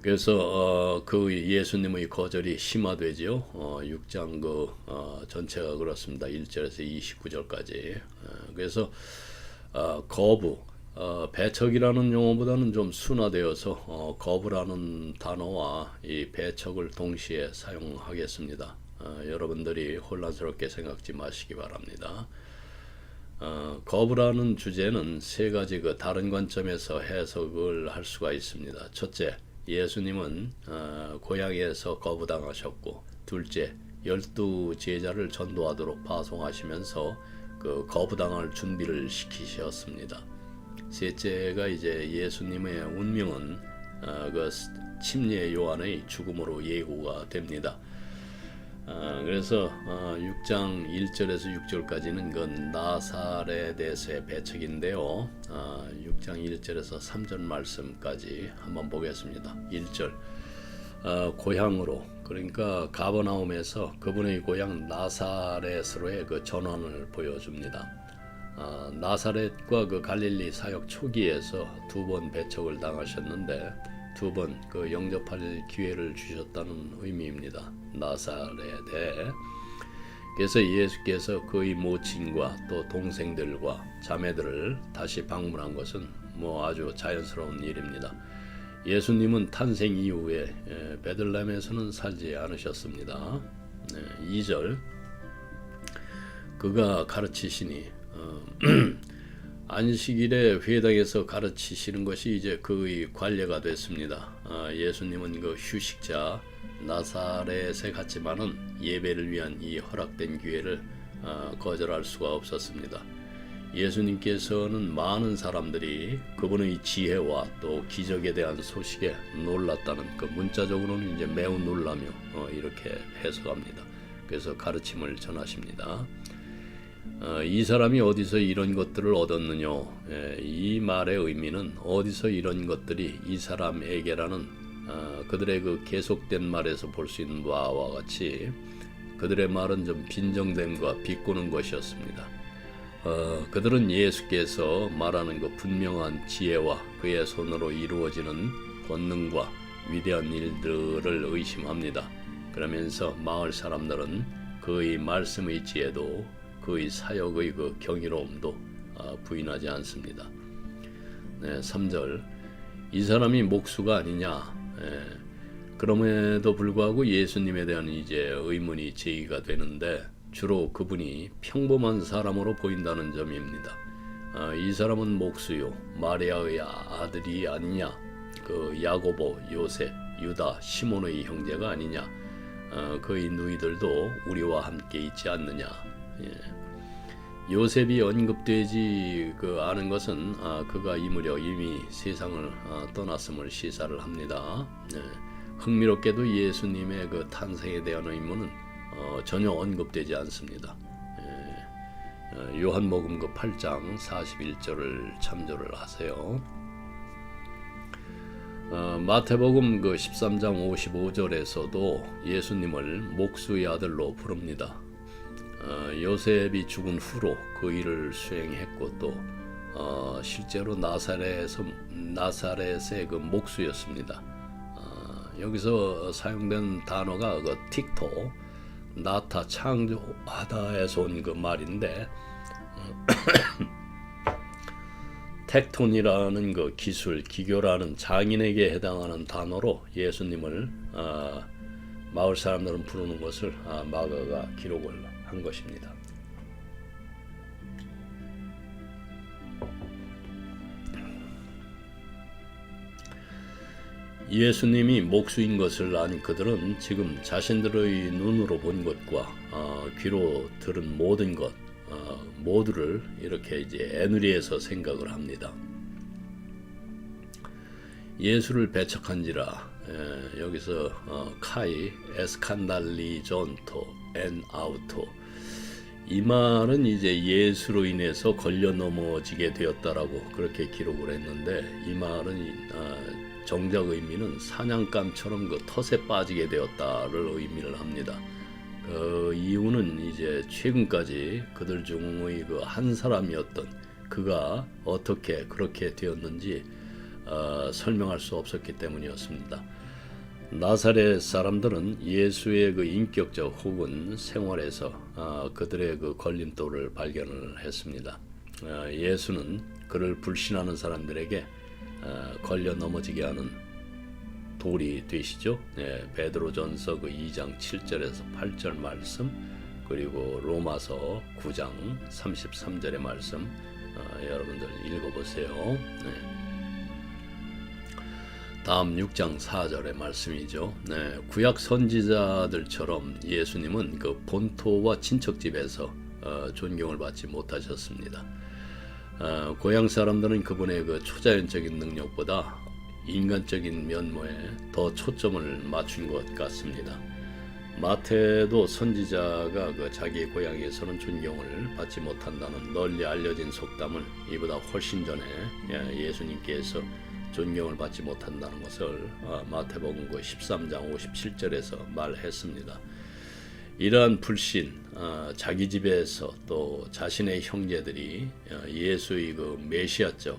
그래서 그 예수님의 거절이 심화되지요. 6장 그 전체가 그렇습니다. 1절에서 29절까지. 그래서 거부, 배척이라는 용어보다는 좀 순화되어서 거부라는 단어와 이 배척을 동시에 사용하겠습니다. 여러분들이 혼란스럽게 생각지 마시기 바랍니다. 거부라는 주제는 세 가지 그 다른 관점에서 해석을 할 수가 있습니다. 첫째, 예수님은 고향에서 거부당하셨고, 둘째, 12 제자를 전도하도록 파송하시면서 그 거부당할 준비를 시키셨습니다. 셋째가 이제 예수님의 운명은 그 침례 요한의 죽음으로 예고가 됩니다. 그래서 6장 1절에서 6절까지는 그 나사렛에서의 배척인데요. 6장 1절에서 3절 말씀까지 한번 보겠습니다. 1절 고향으로, 그러니까 가버나움에서 그분의 고향 나사렛으로의 그 전환을 보여줍니다. 나사렛과 그 갈릴리 사역 초기에서 2번 배척을 당하셨는데 2번 그 영접할 기회를 주셨다는 의미입니다. 나사렛에. 그래서 예수께서 그의 모친과 또 동생들과 자매들을 다시 방문한 것은 아주 자연스러운 일입니다. 예수님은 탄생 이후에 베들레헴에서는 살지 않으셨습니다. 2절 그가 가르치시니 안식일에 회당에서 가르치시는 것이 이제 그의 관례가 됐습니다. 예수님은 그 휴식자 나사렛에 갔지만은 예배를 위한 이 허락된 기회를 거절할 수가 없었습니다. 예수님께서는 많은 사람들이 그분의 지혜와 또 기적에 대한 소식에 놀랐다는, 그 문자적으로는 이제 매우 놀라며 이렇게 해석합니다. 그래서 가르침을 전하십니다. 이 사람이 어디서 이런 것들을 얻었느냐? 이 말의 의미는 어디서 이런 것들이 이 사람에게라는 그들의 그 계속된 말에서 볼 수 있는 바와 같이 그들의 말은 좀 빈정됨과 비꼬는 것이었습니다. 그들은 예수께서 말하는 그 분명한 지혜와 그의 손으로 이루어지는 권능과 위대한 일들을 의심합니다. 그러면서 마을 사람들은 그의 말씀의 지혜도 그의 사역의 그 경이로움도 부인하지 않습니다. 3절 이 사람이 목수가 아니냐? 그럼에도 불구하고 예수님에 대한 이제 의문이 제기가 되는데 주로 그분이 평범한 사람으로 보인다는 점입니다. 이 사람은 목수요 마리아의 아들이 아니냐? 그 야고보, 요셉, 유다, 시몬의 형제가 아니냐? 그의 누이들도 우리와 함께 있지 않느냐? 요셉이 언급되지 않은 것은 그가 이 무렵 이미 세상을 떠났음을 시사를 합니다. 흥미롭게도 예수님의 그 탄생에 대한 의문은 전혀 언급되지 않습니다. 요한복음 그 8장 41절을 참조를 하세요. 마태복음 그 13장 55절에서도 예수님을 목수의 아들로 부릅니다. 요셉이 죽은 후로 그 일을 수행했고 또 실제로 나사렛의 그 목수였습니다. 여기서 사용된 단어가 그 틱토, 나타 창조하다에서 온 그 말인데 텍톤이라는 그 기술, 기교라는 장인에게 해당하는 단어로 예수님을 마을 사람들은 부르는 것을 마가가 기록을 한 것입니다. 예수님이 목수인 것을 안 그들은 지금 자신들의 눈으로 본 것과 귀로 들은 모든 것 모두를 이렇게 이제 애누리에서 생각을 합니다. 예수를 배척한지라 여기서 카이 에스칸달리존토 엔 아우토, 이 말은 이제 예수로 인해서 걸려 넘어지게 되었다라고 그렇게 기록을 했는데, 이 말은 정작 의미는 사냥감처럼 그 덫에 빠지게 되었다를 의미를 합니다. 그 이유는 이제 최근까지 그들 중의 그 한 사람이었던 그가 어떻게 그렇게 되었는지 설명할 수 없었기 때문이었습니다. 나사렛 사람들은 예수의 그 인격적 혹은 생활에서 그들의 그 걸림돌을 발견을 했습니다. 예수는 그를 불신하는 사람들에게 걸려 넘어지게 하는 돌이 되시죠. 베드로전서 그 2장 7절에서 8절 말씀, 그리고 로마서 9장 33절의 말씀 여러분들 읽어보세요. 다음 6장 4절의 말씀이죠. 구약 선지자들처럼 예수님은 그 본토와 친척집에서 존경을 받지 못하셨습니다. 고향 사람들은 그분의 그 초자연적인 능력보다 인간적인 면모에 더 초점을 맞춘 것 같습니다. 마태도 선지자가 그 자기 고향에서는 존경을 받지 못한다는 널리 알려진 속담을 이보다 훨씬 전에 예수님께서 존경을 받지 못한다는 것을 마태복음 13장 57절에서 말했습니다. 이러한 불신, 자기 집에서 또 자신의 형제들이 예수의 그 메시아적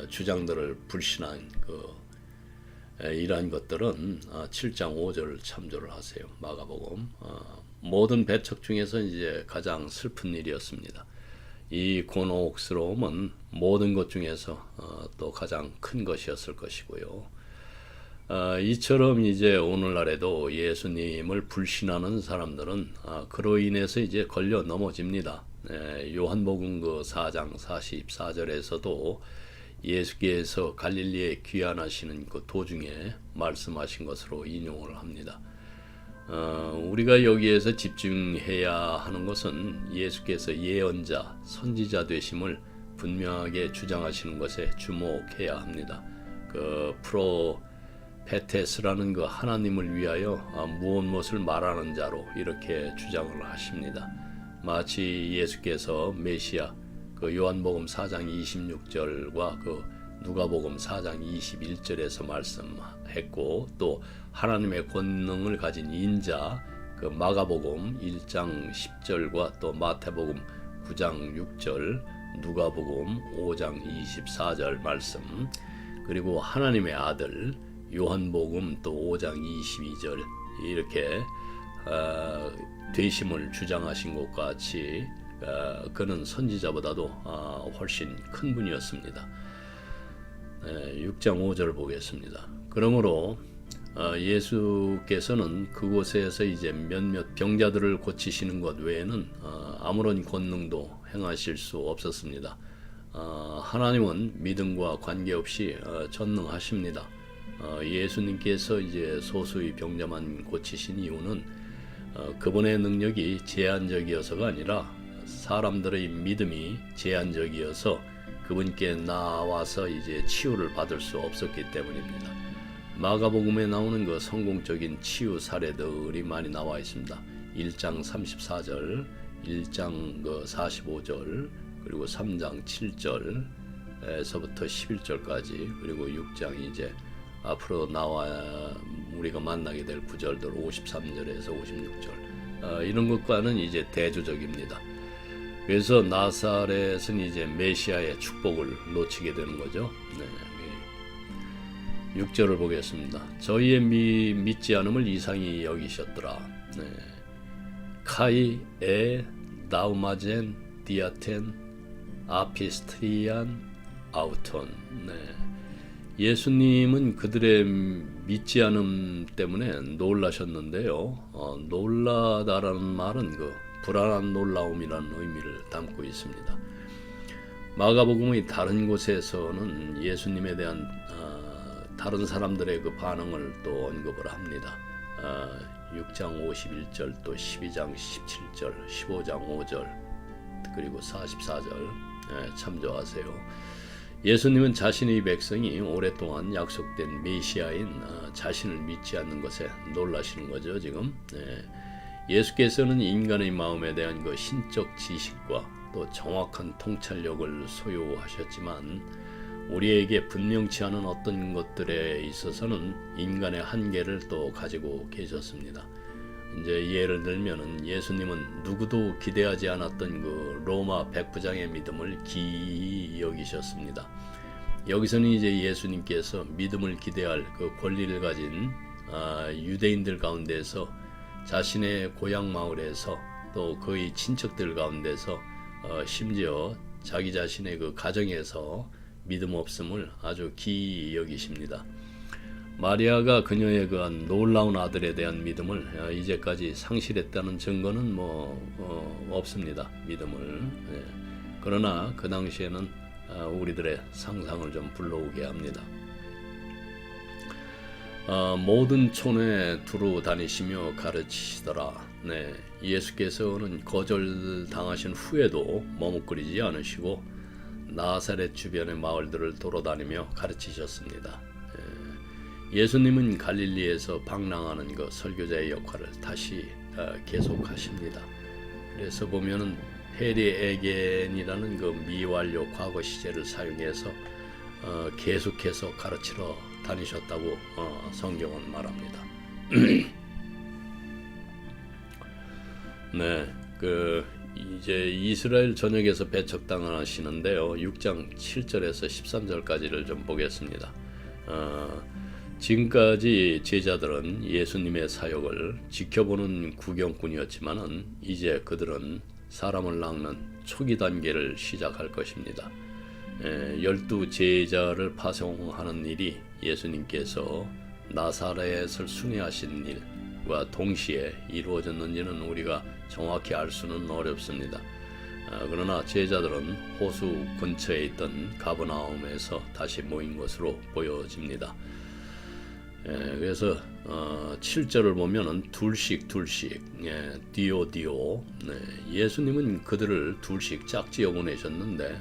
주장들을 불신한 이러한 것들은 7장 5절을 참조를 하세요. 마가복음. 모든 배척 중에서 이제 가장 슬픈 일이었습니다. 이 곤혹스러움은 모든 것 중에서 또 가장 큰 것이었을 것이고요. 이처럼 이제 오늘날에도 예수님을 불신하는 사람들은 그로 인해서 이제 걸려 넘어집니다. 요한복음 4장 44절에서도 예수께서 갈릴리에 귀환하시는 그 도중에 말씀하신 것으로 인용을 합니다. 우리가 여기에서 집중해야 하는 것은 예수께서 예언자, 선지자 되심을 분명하게 주장하시는 것에 주목해야 합니다. 그 프로페테스라는 그 하나님을 위하여 무엇을 말하는 자로 이렇게 주장을 하십니다. 마치 예수께서 메시아, 그 요한복음 4장 26절과 그 누가복음 4장 21절에서 말씀했고, 또 하나님의 권능을 가진 인자, 그 마가복음 1장 10절과 또 마태복음 9장 6절, 누가복음 5장 24절 말씀, 그리고 하나님의 아들 요한복음 또 5장 22절 이렇게 되심을 주장하신 것 같이 그는 선지자보다도 훨씬 큰 분이었습니다. 6장 5절 보겠습니다. 그러므로 예수께서는 그곳에서 이제 몇몇 병자들을 고치시는 것 외에는 아무런 권능도 행하실 수 없었습니다. 하나님은 믿음과 관계없이 전능하십니다. 예수님께서 이제 소수의 병자만 고치신 이유는 그분의 능력이 제한적이어서가 아니라 사람들의 믿음이 제한적이어서 그분께 나와서 이제 치유를 받을 수 없었기 때문입니다. 마가복음에 나오는 그 성공적인 치유 사례들이 많이 나와 있습니다. 1장 34절, 1장 45절, 그리고 3장 7절에서부터 11절까지, 그리고 6장 이제 앞으로 나와 우리가 만나게 될 구절들 53절에서 56절 이런 것과는 이제 대조적입니다. 그래서 나사렛은 이제 메시아의 축복을 놓치게 되는 거죠. 6절을 보겠습니다. 저희의 믿지 않음을 이상히 여기셨더라. 카이 에 나우마젠 디아텐 아피스트리안 아우톤. 예수님은 그들의 믿지 않음 때문에 놀라셨는데요. 놀라다라는 말은 그 불안한 놀라움이라는 의미를 담고 있습니다. 마가복음의 다른 곳에서는 예수님에 대한 다른 사람들의 그 반응을 또 언급을 합니다. 6장 51절 또 12장 17절 15장 5절 그리고 44절 참조하세요. 예수님은 자신의 백성이 오랫동안 약속된 메시아인 자신을 믿지 않는 것에 놀라시는 거죠. 지금 예수께서는 인간의 마음에 대한 그 신적 지식과 또 정확한 통찰력을 소유하셨지만 우리에게 분명치 않은 어떤 것들에 있어서는 인간의 한계를 또 가지고 계셨습니다. 이제 예를 들면은 예수님은 누구도 기대하지 않았던 그 로마 백부장의 믿음을 기이 여기셨습니다. 여기서는 이제 예수님께서 믿음을 기대할 그 권리를 가진 유대인들 가운데서 자신의 고향 마을에서 또 그의 친척들 가운데서 심지어 자기 자신의 그 가정에서 믿음 없음을 아주 기이 여기십니다. 마리아가 그녀의 그 놀라운 아들에 대한 믿음을 이제까지 상실했다는 증거는 없습니다. 믿음을. 그러나 그 당시에는 우리들의 상상을 좀 불러오게 합니다. 모든 촌에 두루 다니시며 가르치시더라. 예수께서는 거절당하신 후에도 머뭇거리지 않으시고 나사렛 주변의 마을들을 돌아다니며 가르치셨습니다. 예수님은 갈릴리에서 방랑하는 그 설교자의 역할을 다시 계속하십니다. 그래서 보면은 페리에겐이라는 그 미완료 과거 시제를 사용해서 계속해서 가르치러 다니셨다고 성경은 말합니다. 이제 이스라엘 전역에서 배척당하시는데요. 6장 7절에서 13절까지를 좀 보겠습니다. 지금까지 제자들은 예수님의 사역을 지켜보는 구경꾼이었지만은 이제 그들은 사람을 낚는 초기 단계를 시작할 것입니다. 12 제자를 파송하는 일이 예수님께서 나사렛을 순회하신 일과 동시에 이루어졌는지는 우리가 정확히 알 수는 어렵습니다. 그러나 제자들은 호수 근처에 있던 가버나움에서 다시 모인 것으로 보여집니다. 그래서 7절을 보면은 둘씩 디오 예수님은 그들을 둘씩 짝지어 보내셨는데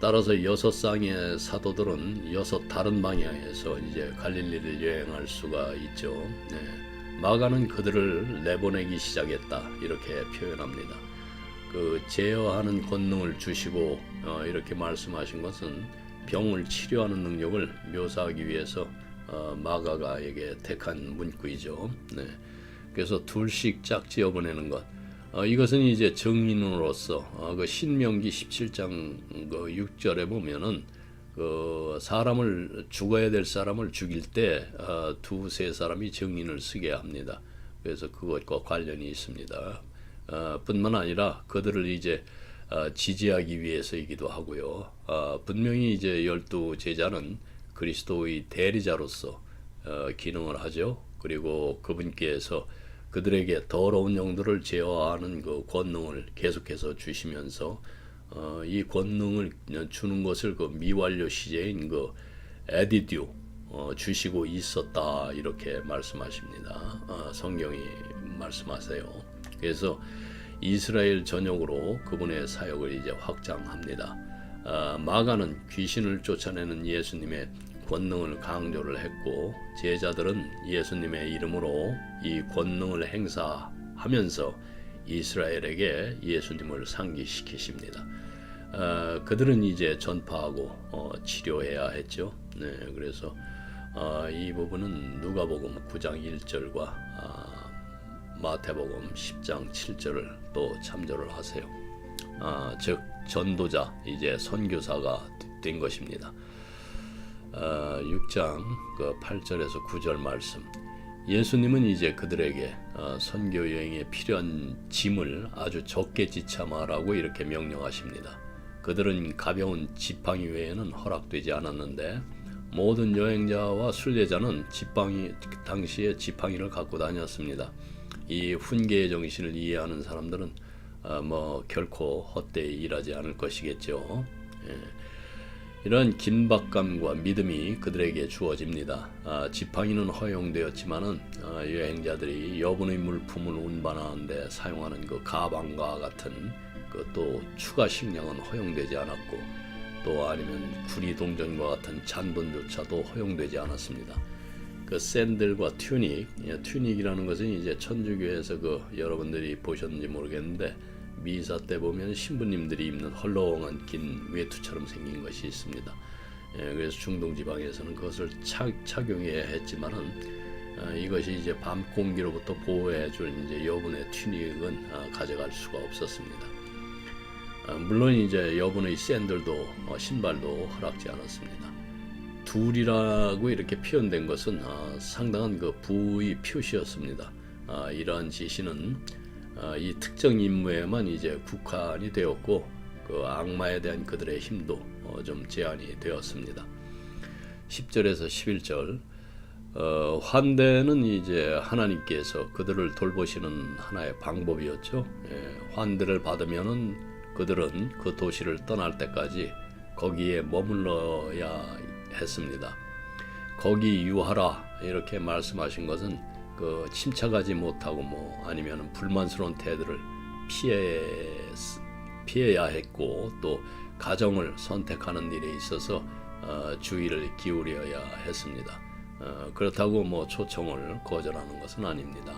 따라서 6쌍의 사도들은 6 다른 방향에서 이제 갈릴리를 여행할 수가 있죠. 마가는 그들을 내보내기 시작했다 이렇게 표현합니다. 그 제어하는 권능을 주시고 이렇게 말씀하신 것은 병을 치료하는 능력을 묘사하기 위해서 마가가에게 택한 문구이죠. 그래서 둘씩 짝지어 보내는 것. 이것은 이제 증인으로서 그 신명기 17장 그 6절에 보면은 그 사람을 죽어야 될 사람을 죽일 때 두세 사람이 증인을 쓰게 합니다. 그래서 그것과 관련이 있습니다. 뿐만 아니라 그들을 이제 지지하기 위해서이기도 하고요. 분명히 이제 12 제자는 그리스도의 대리자로서 기능을 하죠. 그리고 그분께서 그들에게 더러운 영들을 제어하는 그 권능을 계속해서 주시면서 이 권능을 주는 것을 그 미완료 시제인 그 에디듀 주시고 있었다 이렇게 말씀하십니다. 성경이 말씀하세요. 그래서 이스라엘 전역으로 그분의 사역을 이제 확장합니다. 마가는 귀신을 쫓아내는 예수님의 권능을 강조를 했고 제자들은 예수님의 이름으로 이 권능을 행사하면서 이스라엘에게 예수님을 상기시키십니다. 그들은 이제 전파하고 치료해야 했죠. 그래서 이 부분은 누가복음 9장 1절과 마태복음 10장 7절을 또 참조를 하세요. 즉 전도자 이제 선교사가 된 것입니다. 6장 8절에서 9절 말씀. 예수님은 이제 그들에게 선교 여행에 필요한 짐을 아주 적게 지참하라고 이렇게 명령하십니다. 그들은 가벼운 지팡이 외에는 허락되지 않았는데 모든 여행자와 순례자는 당시에 지팡이를 갖고 다녔습니다. 이 훈계의 정신을 이해하는 사람들은 결코 헛되이 일하지 않을 것이겠죠. 이런 긴박감과 믿음이 그들에게 주어집니다. 지팡이는 허용되었지만은 여행자들이 여분의 물품을 운반하는데 사용하는 그 가방과 같은 그 또 추가 식량은 허용되지 않았고, 또 아니면 구리 동전과 같은 잔돈조차도 허용되지 않았습니다. 그 샌들과 튜닉이라는 것은 이제 천주교에서 그 여러분들이 보셨는지 모르겠는데, 미사 때 보면 신부님들이 입는 헐렁한 긴 외투처럼 생긴 것이 있습니다. 그래서 중동 지방에서는 그것을 착용해야 했지만은 이것이 이제 밤 공기로부터 보호해줄 이제 여분의 튜닉은 가져갈 수가 없었습니다. 물론 이제 여분의 샌들도 신발도 허락지 않았습니다. 둘이라고 이렇게 표현된 것은 상당한 그 부의 표시였습니다. 이러한 지시는 이 특정 임무에만 이제 국한이 되었고, 그 악마에 대한 그들의 힘도 좀 제한이 되었습니다. 10절에서 11절, 환대는 이제 하나님께서 그들을 돌보시는 하나의 방법이었죠. 환대를 받으면은 그들은 그 도시를 떠날 때까지 거기에 머물러야 했습니다. 거기 유하라 이렇게 말씀하신 것은 그 침착하지 못하고 아니면 불만스러운 태도를 피해야 했고, 또 가정을 선택하는 일에 있어서 주의를 기울여야 했습니다. 그렇다고 초청을 거절하는 것은 아닙니다.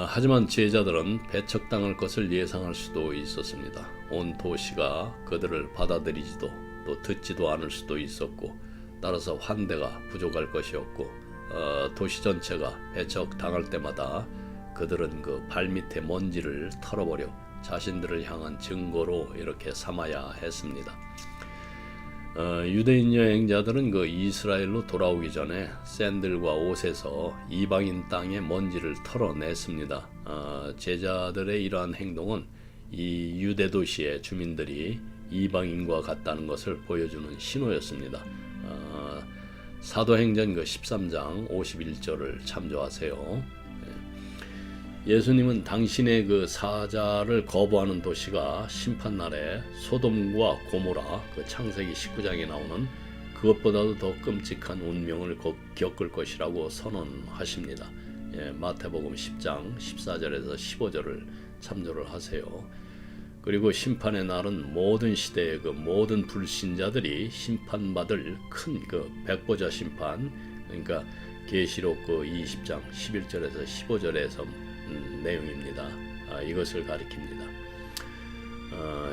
하지만 제자들은 배척당할 것을 예상할 수도 있었습니다. 온 도시가 그들을 받아들이지도 또 듣지도 않을 수도 있었고, 따라서 환대가 부족할 것이었고, 도시 전체가 배척당할 때마다 그들은 그 발밑에 먼지를 털어버려 자신들을 향한 증거로 이렇게 삼아야 했습니다. 유대인 여행자들은 그 이스라엘로 돌아오기 전에 샌들과 옷에서 이방인 땅의 먼지를 털어냈습니다. 제자들의 이러한 행동은 이 유대 도시의 주민들이 이방인과 같다는 것을 보여주는 신호였습니다. 사도행전 그 13장 51절을 참조하세요. 예수님은 당신의 그 사자를 거부하는 도시가 심판날에 소돔과 고모라, 그 창세기 19장에 나오는 그것보다도 더 끔찍한 운명을 겪을 것이라고 선언하십니다. 마태복음 10장 14절에서 15절을 참조를 하세요. 그리고 심판의 날은 모든 시대의 그 모든 불신자들이 심판받을 큰 그 백보자 심판, 그러니까 계시록 그 20장 11절에서 15절에서 내용입니다. 이것을 가리킵니다.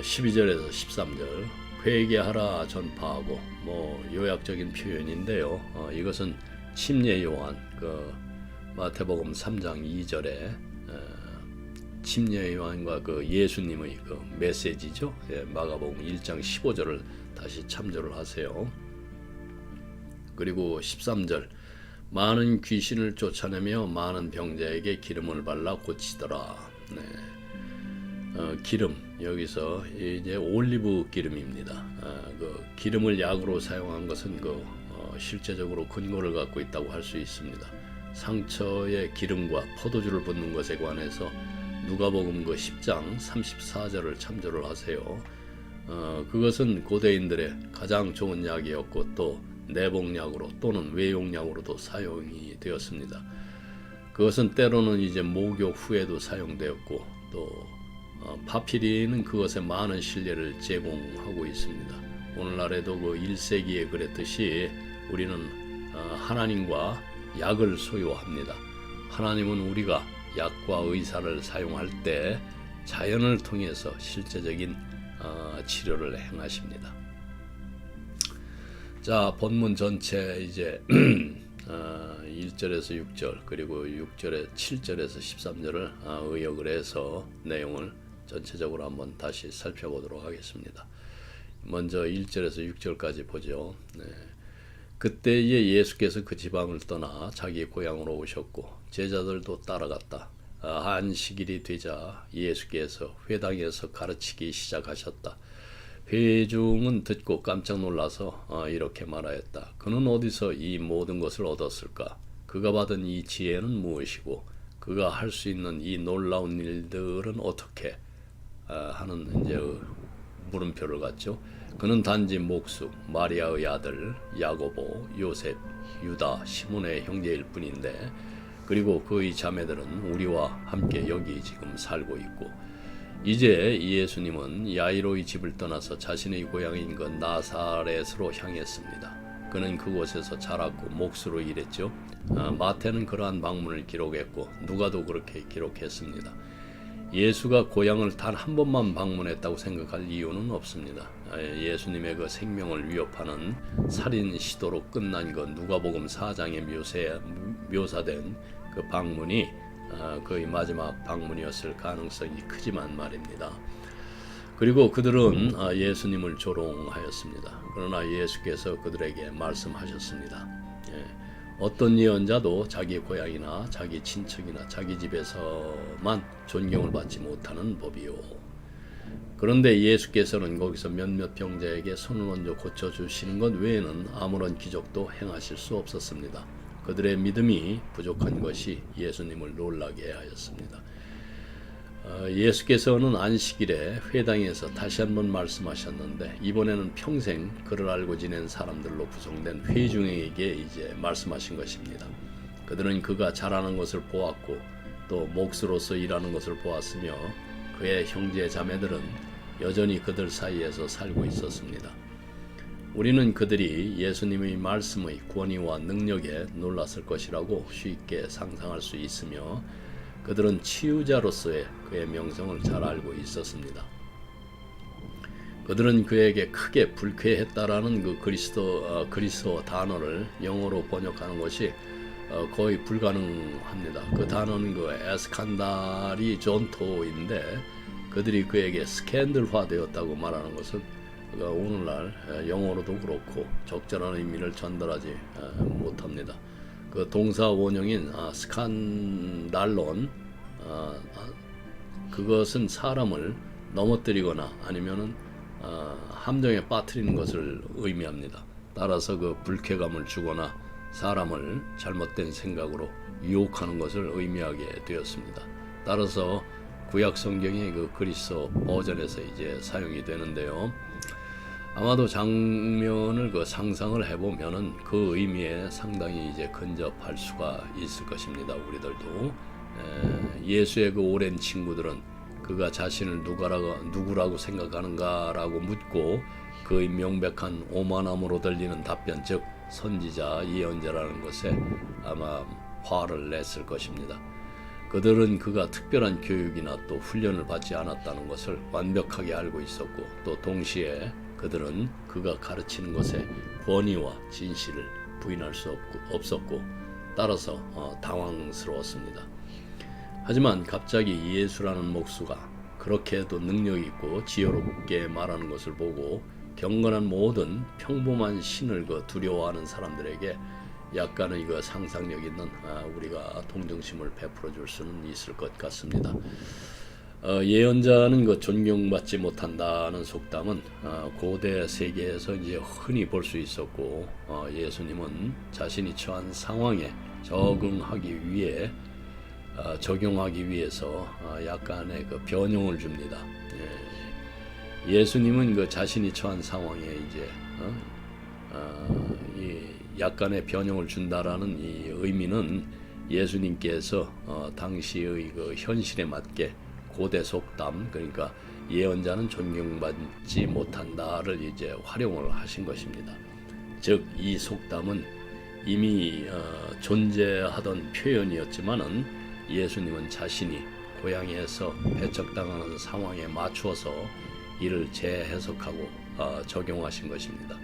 12절에서 13절, 회개하라 전파하고, 요약적인 표현인데요. 이것은 침례 요한 그 마태복음 3장 2절에 침례 요한과 그 예수님의 그 메시지죠. 마가복음 1장 15절을 다시 참조를 하세요. 그리고 13절, 많은 귀신을 쫓아내며 많은 병자에게 기름을 발라 고치더라. 기름, 여기서 이제 올리브 기름입니다. 그 기름을 약으로 사용한 것은 실제적으로 근거를 갖고 있다고 할 수 있습니다. 상처에 기름과 포도주를 붓는 것에 관해서 누가복음 그 10장 34절을 참조를 하세요. 그것은 고대인들의 가장 좋은 약이었고, 또 내복약으로 또는 외용약으로도 사용이 되었습니다. 그것은 때로는 이제 목욕 후에도 사용되었고, 또 파피리는 그것에 많은 신뢰를 제공하고 있습니다. 오늘날에도 그 1세기에 그랬듯이 우리는 하나님과 약을 소유합니다. 하나님은 우리가 약과 의사를 사용할 때 자연을 통해서 실제적인 치료를 행하십니다. 자, 본문 전체 이제 1절에서 6절 그리고 6절에 7절에서 13절을 의역을 해서 내용을 전체적으로 한번 다시 살펴보도록 하겠습니다. 먼저 1절에서 6절까지 보죠. 그때에 예수께서 그 지방을 떠나 자기 고향으로 오셨고 제자들도 따라갔다. 안식일이 되자 예수께서 회당에서 가르치기 시작하셨다. 회중은 듣고 깜짝 놀라서 이렇게 말하였다. 그는 어디서 이 모든 것을 얻었을까? 그가 받은 이 지혜는 무엇이고 그가 할 수 있는 이 놀라운 일들은 어떻게 하는 이제 물음표를 갖죠. 그는 단지 목수 마리아의 아들 야고보, 요셉, 유다, 시몬의 형제일 뿐인데, 그리고 그의 자매들은 우리와 함께 여기 지금 살고 있고, 이제 예수님은 야이로의 집을 떠나서 자신의 고향인 그 나사렛으로 향했습니다. 그는 그곳에서 자랐고 목수로 일했죠. 마태는 그러한 방문을 기록했고 누가도 그렇게 기록했습니다. 예수가 고향을 단 한 번만 방문했다고 생각할 이유는 없습니다. 예수님의 그 생명을 위협하는 살인 시도로 끝난 그 누가복음 4장에 묘사된 그 방문이 그의 마지막 방문이었을 가능성이 크지만 말입니다. 그리고 그들은 예수님을 조롱하였습니다. 그러나 예수께서 그들에게 말씀하셨습니다. 어떤 예언자도 자기 고향이나 자기 친척이나 자기 집에서만 존경을 받지 못하는 법이요. 그런데 예수께서는 거기서 몇몇 병자에게 손을 얹어 고쳐주시는 것 외에는 아무런 기적도 행하실 수 없었습니다. 그들의 믿음이 부족한 것이 예수님을 놀라게 하였습니다. 예수께서는 안식일에 회당에서 다시 한번 말씀하셨는데, 이번에는 평생 그를 알고 지낸 사람들로 구성된 회중에게 이제 말씀하신 것입니다. 그들은 그가 자라는 것을 보았고 또 목수로서 일하는 것을 보았으며 그의 형제 자매들은 여전히 그들 사이에서 살고 있었습니다. 우리는 그들이 예수님의 말씀의 권위와 능력에 놀랐을 것이라고 쉽게 상상할 수 있으며, 그들은 치유자로서의 그의 명성을 잘 알고 있었습니다. 그들은 그에게 크게 불쾌했다라는 그 그리스어 단어를 영어로 번역하는 것이 거의 불가능합니다. 그 단어는 그 에스칸다리 존토인데, 그들이 그에게 스캔들화되었다고 말하는 것은 오늘날 영어로도 그렇고 적절한 의미를 전달하지 못합니다. 그 동사 원형인 스칸달론, 그것은 사람을 넘어뜨리거나 아니면은 함정에 빠뜨리는 것을 의미합니다. 따라서 그 불쾌감을 주거나 사람을 잘못된 생각으로 유혹하는 것을 의미하게 되었습니다. 따라서 구약 성경의 그 그리스어 버전에서 이제 사용이 되는데요. 아마도 장면을 그 상상을 해보면은 그 의미에 상당히 이제 근접할 수가 있을 것입니다. 우리들도 예수의 그 오랜 친구들은 그가 자신을 누구라고 생각하는가라고 묻고 그의 명백한 오만함으로 들리는 답변, 즉 선지자, 예언자라는 것에 아마 화를 냈을 것입니다. 그들은 그가 특별한 교육이나 또 훈련을 받지 않았다는 것을 완벽하게 알고 있었고, 또 동시에 그들은 그가 가르치는 것에 권위와 진실을 부인할 수 없었고, 따라서 당황스러웠습니다. 하지만 갑자기 예수라는 목수가 그렇게도 능력 있고 지혜롭게 말하는 것을 보고 경건한 모든 평범한 신을 두려워하는 사람들에게 약간의 상상력 있는 우리가 동정심을 베풀어 줄 수는 있을 것 같습니다. 예언자는 존경받지 못한다는 속담은 고대 세계에서 이제 흔히 볼 수 있었고, 예수님은 자신이 처한 상황에 적용하기 위해서 약간의 변형을 줍니다. 예수님은 자신이 처한 상황에 이제 약간의 변형을 준다라는 이 의미는 예수님께서 당시의 현실에 맞게 고대 속담, 그러니까 예언자는 존경받지 못한다를 이제 활용을 하신 것입니다. 즉 이 속담은 이미 존재하던 표현이었지만은 예수님은 자신이 고향에서 배척당하는 상황에 맞추어서 이를 재해석하고 적용하신 것입니다.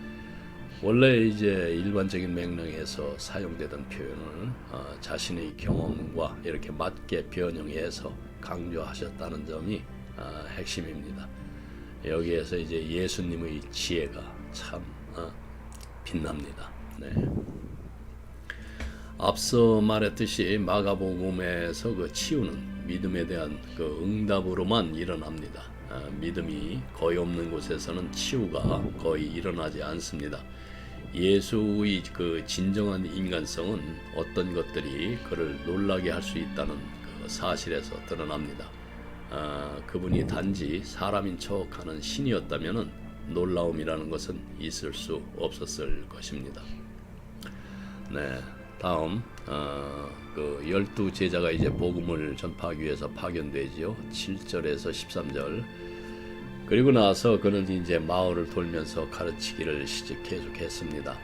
원래 이제 일반적인 맥락에서 사용되던 표현을 자신의 경험과 이렇게 맞게 변형해서 강조하셨다는 점이 핵심입니다. 여기에서 이제 예수님의 지혜가 참 빛납니다. 네. 앞서 말했듯이 마가복음에서 치유는 믿음에 대한 응답으로만 일어납니다. 믿음이 거의 없는 곳에서는 치유가 거의 일어나지 않습니다. 예수의 진정한 인간성은 어떤 것들이 그를 놀라게 할 수 있다는 사실에서 드러납니다. 그분이 단지 사람인 척하는 신이었다면은 놀라움이라는 것은 있을 수 없었을 것입니다. 네, 다음 그 12제자가 이제 복음을 전파하기 위해서 파견되지요. 7절에서 13절. 그리고 나서 그는 이제 마을을 돌면서 가르치기를 계속했습니다.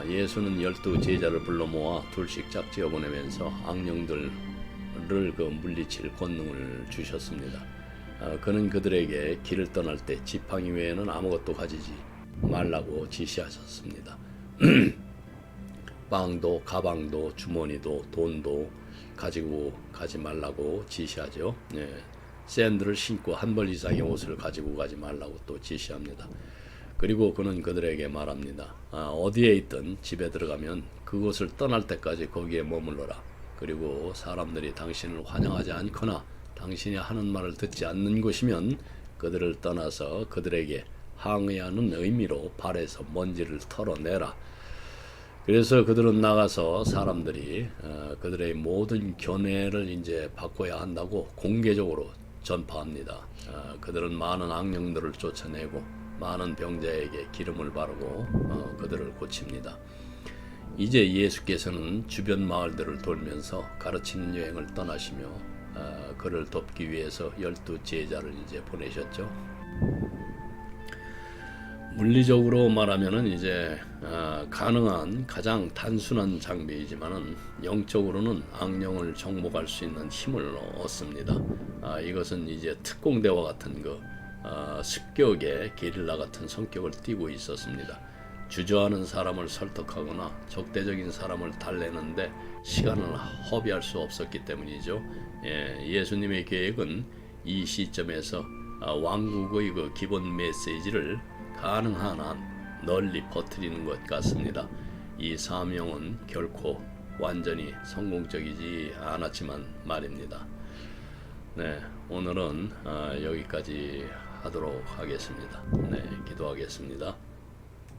예수는 12제자를 불러 모아 둘씩 짝지어 보내면서 악령들을 그 물리칠 권능을 주셨습니다. 그는 그들에게 길을 떠날 때 지팡이 외에는 아무것도 가지지 말라고 지시하셨습니다. 빵도 가방도 주머니도 돈도 가지고 가지 말라고 지시하죠. 네. 샌들을 신고 한 벌 이상의 옷을 가지고 가지 말라고 또 지시합니다. 그리고 그는 그들에게 말합니다. 어디에 있든 집에 들어가면 그곳을 떠날 때까지 거기에 머물러라. 그리고 사람들이 당신을 환영하지 않거나 당신이 하는 말을 듣지 않는 곳이면 그들을 떠나서 그들에게 항의하는 의미로 발에서 먼지를 털어내라. 그래서 그들은 나가서 사람들이 그들의 모든 견해를 이제 바꿔야 한다고 공개적으로 전파합니다. 그들은 많은 악령들을 쫓아내고 많은 병자에게 기름을 바르고 그들을 고칩니다. 이제 예수께서는 주변 마을들을 돌면서 가르치는 여행을 떠나시며 그를 돕기 위해서 12제자를 이제 보내셨죠. 물리적으로 말하면은 이제 가능한 가장 단순한 장비이지만은 영적으로는 악령을 정복할 수 있는 힘을 얻습니다. 이것은 이제 특공대와 같은 습격의 게릴라 같은 성격을 띠고 있었습니다. 주저하는 사람을 설득하거나 적대적인 사람을 달래는데 시간을 허비할 수 없었기 때문이죠. 예수님의 계획은 이 시점에서 왕국의 그 기본 메시지를 가능한 한 널리 퍼뜨리는 것 같습니다. 이 사명은 결코 완전히 성공적이지 않았지만 말입니다. 네, 오늘은 여기까지 하도록 하겠습니다. 네, 기도하겠습니다.